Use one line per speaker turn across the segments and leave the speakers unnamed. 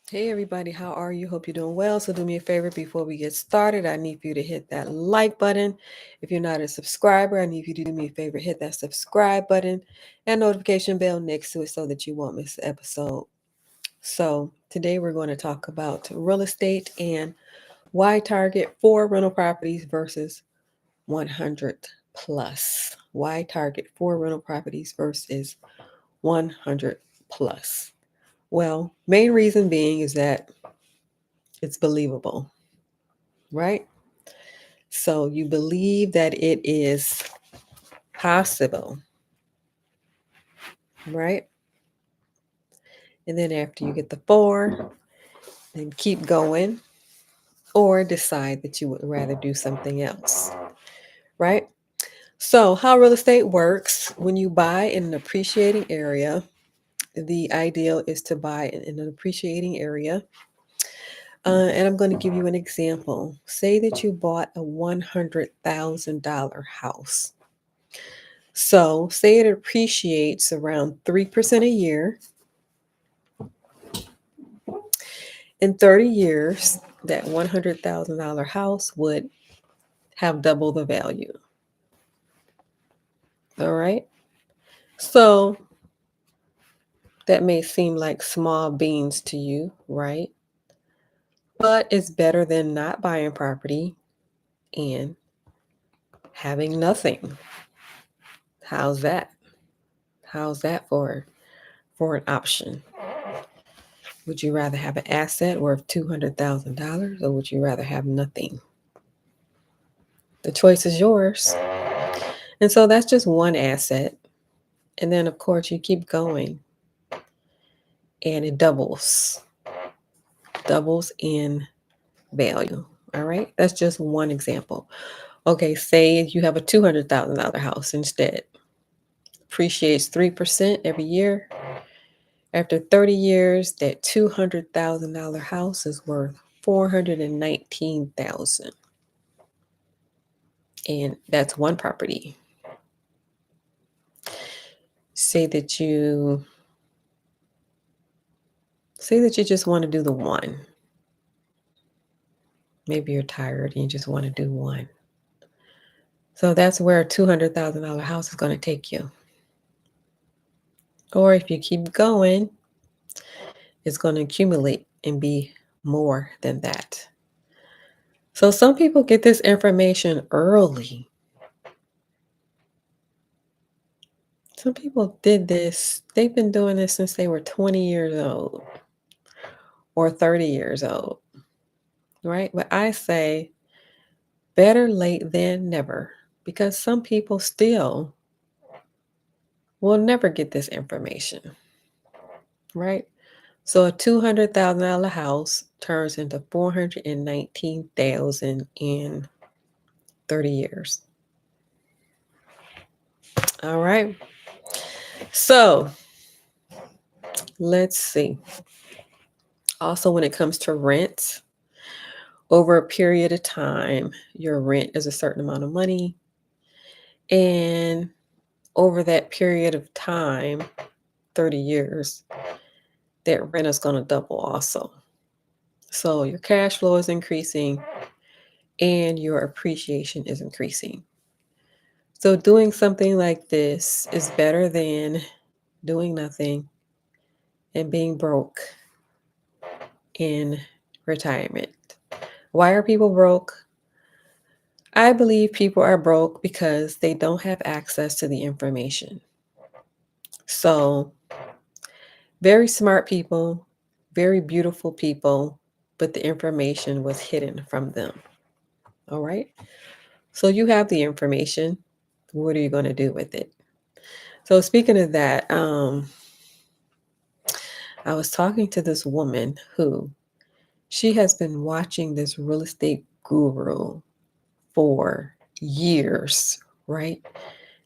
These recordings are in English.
Hey everybody, how are you? Hope you're doing well. So do me a favor before we get started. I need for you to hit that like button. If you're not a subscriber, I need you to do me a favor, hit that subscribe button and notification bell next to it so that you won't miss the episode. So today we're going to talk about real estate and why target 4 rental properties versus 100 plus. Why target 4 rental properties versus 100 plus. Well, main reason being is that it's believable, right? So you believe that it is possible, right? And then after you get the 4, then keep going or decide that you would rather do something else, right? So, how real estate works when you buy in an appreciating area, the ideal is to buy in an appreciating area. And I'm going to give you an example. Say that you bought a $100,000 house. So, say it appreciates around 3% a year. In 30 years, that $100,000 house would have double the value. All right. So, that may seem like small beans to you, right? But it's better than not buying property and having nothing. How's that? How's that for an option? Would you rather have an asset worth $200,000 or would you rather have nothing? The choice is yours. And so that's just one asset. And then, of course, you keep going and it doubles in value. All right. That's just one example. Okay. Say you have a $200,000 house instead, appreciates 3% every year. After 30 years, that $200,000 house is worth 419,000. And that's one property. Say that you just want to do the one. Maybe you're tired and you just want to do one. So that's where a $200,000 house is going to take you. Or if you keep going, it's going to accumulate and be more than that. So some people get this information early. Some people did this, they've been doing this since they were 20 years old or 30 years old, right? But I say better late than never because some people still will never get this information, right? So a $200,000 house turns into 419,000 in 30 years. All right. So let's see. Also, when it comes to rent, over a period of time, your rent is a certain amount of money. And over that period of time, 30 years, that rent is going to double also. So your cash flow is increasing and your appreciation is increasing. So doing something like this is better than doing nothing and being broke in retirement. Why are people broke? I believe people are broke because they don't have access to the information. So, very smart people, very beautiful people, but the information was hidden from them. All right. So, you have the information. What are you going to do with it? So, speaking of that, I was talking to this woman who she has been watching this real estate guru for years, right?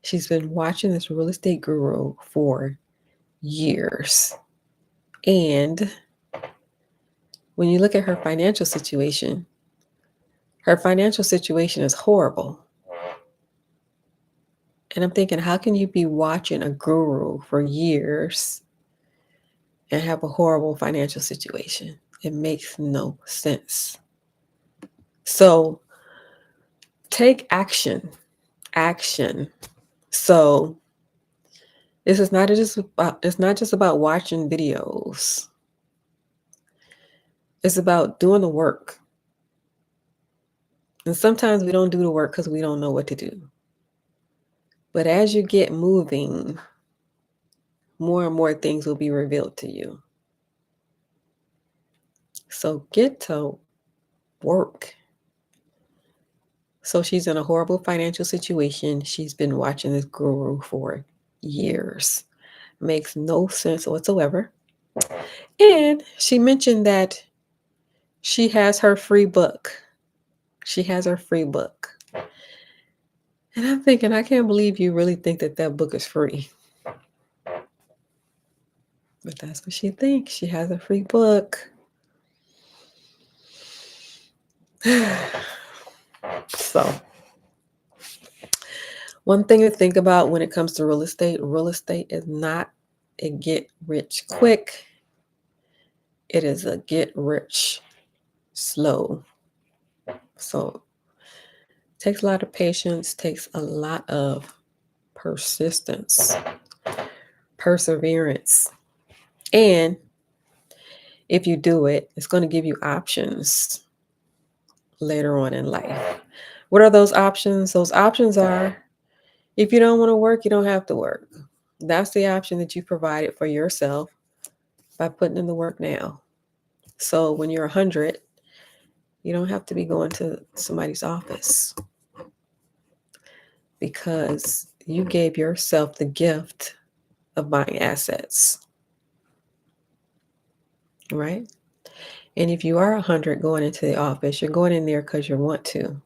She's been watching this real estate guru for years. And when you look at her financial situation is horrible. And I'm thinking, how can you be watching a guru for years and have a horrible financial situation? It makes no sense. So take action. Action. So this is not just about it's not just about watching videos. It's about doing the work. And sometimes we don't do the work because we don't know what to do. But as you get moving, more and more things will be revealed to you. So get to work. So she's in a horrible financial situation. She's been watching this guru for years. Makes no sense whatsoever. And she mentioned that she has her free book. She has her free book. And I'm thinking, I can't believe you really think that that book is free. But that's what she thinks. She has a free book. So, one thing to think about when it comes to real estate is not a get rich quick. It is a get rich slow. So, takes a lot of patience, takes a lot of persistence, perseverance. And if you do it, it's going to give you options later on in life. What are those options? Those options are if you don't want to work, you don't have to work. That's the option that you provided for yourself by putting in the work now. So when you're 100, you don't have to be going to somebody's office because you gave yourself the gift of buying assets, right? And if you are 100 going into the office, you're going in there because you want to,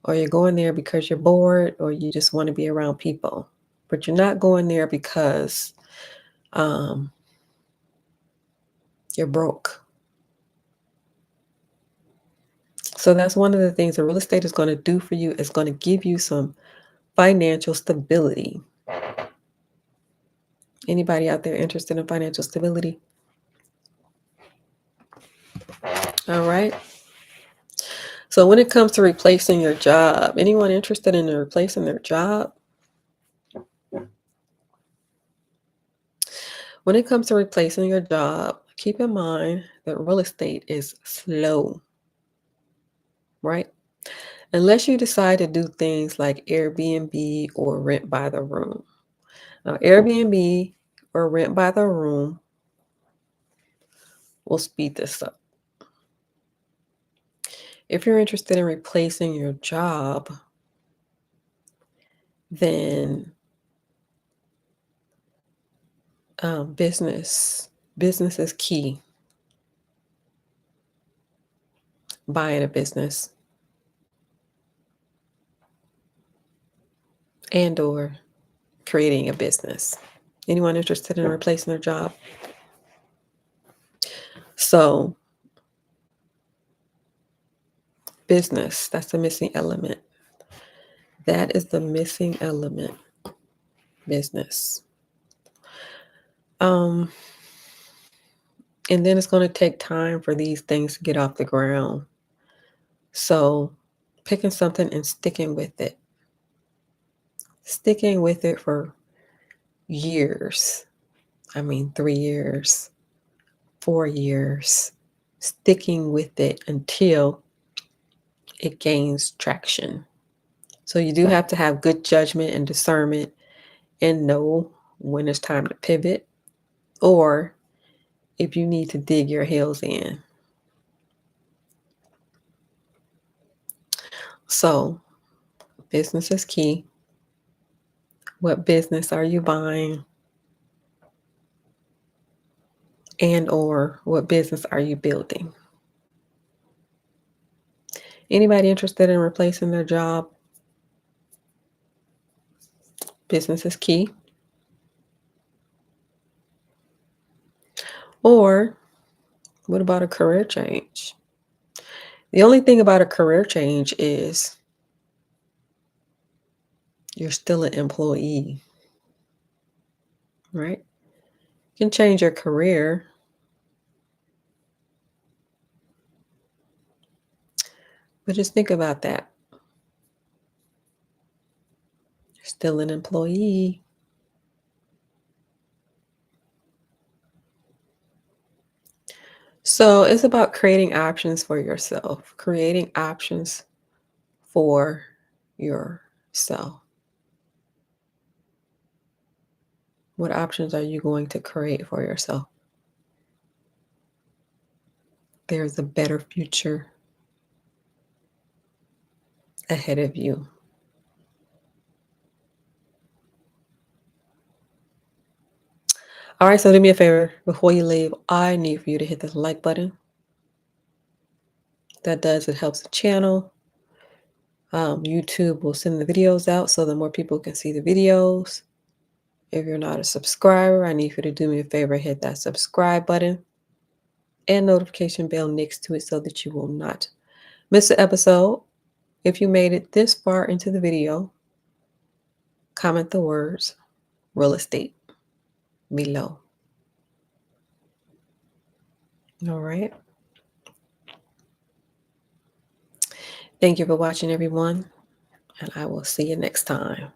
or you're going there because you're bored, or you just want to be around people. But you're not going there because you're broke. So that's one of the things that real estate is going to do for you. Is going to give you some financial stability. Anybody out there interested in financial stability? All right. So when it comes to replacing your job, anyone interested in replacing their job? When it comes to replacing your job, keep in mind that real estate is slow, right? Unless you decide to do things like Airbnb or rent by the room. Now, Airbnb or rent by the room will speed this up. If you're interested in replacing your job, then business is key. Buying a business and or creating a business. Anyone interested in replacing their job? So business, that's the missing element. That is the missing element. Business. And then it's going to take time for these things to get off the ground. So picking something and sticking with it. Sticking with it for years. 3 years, 4 years. Sticking with it until it gains traction. So you do have to have good judgment and discernment and know when it's time to pivot or if you need to dig your heels in. So business is key. What business are you buying? And or what business are you building? Anybody interested in replacing their job? Business is key. Or what about a career change? The only thing about a career change is you're still an employee, right? You can change your career, But just think about that. You're still an employee. So it's about creating options for yourself, creating options for yourself. What options are you going to create for yourself? There's a better future ahead of you. All right, so do me a favor. Before you leave, I need for you to hit the like button. It helps the channel. YouTube will send the videos out so that more people can see the videos. If you're not a subscriber, I need you to do me a favor, hit that subscribe button and notification bell next to it so that you will not miss an episode. If you made it this far into the video, comment the words real estate below. All right. Thank you for watching, everyone, and I will see you next time.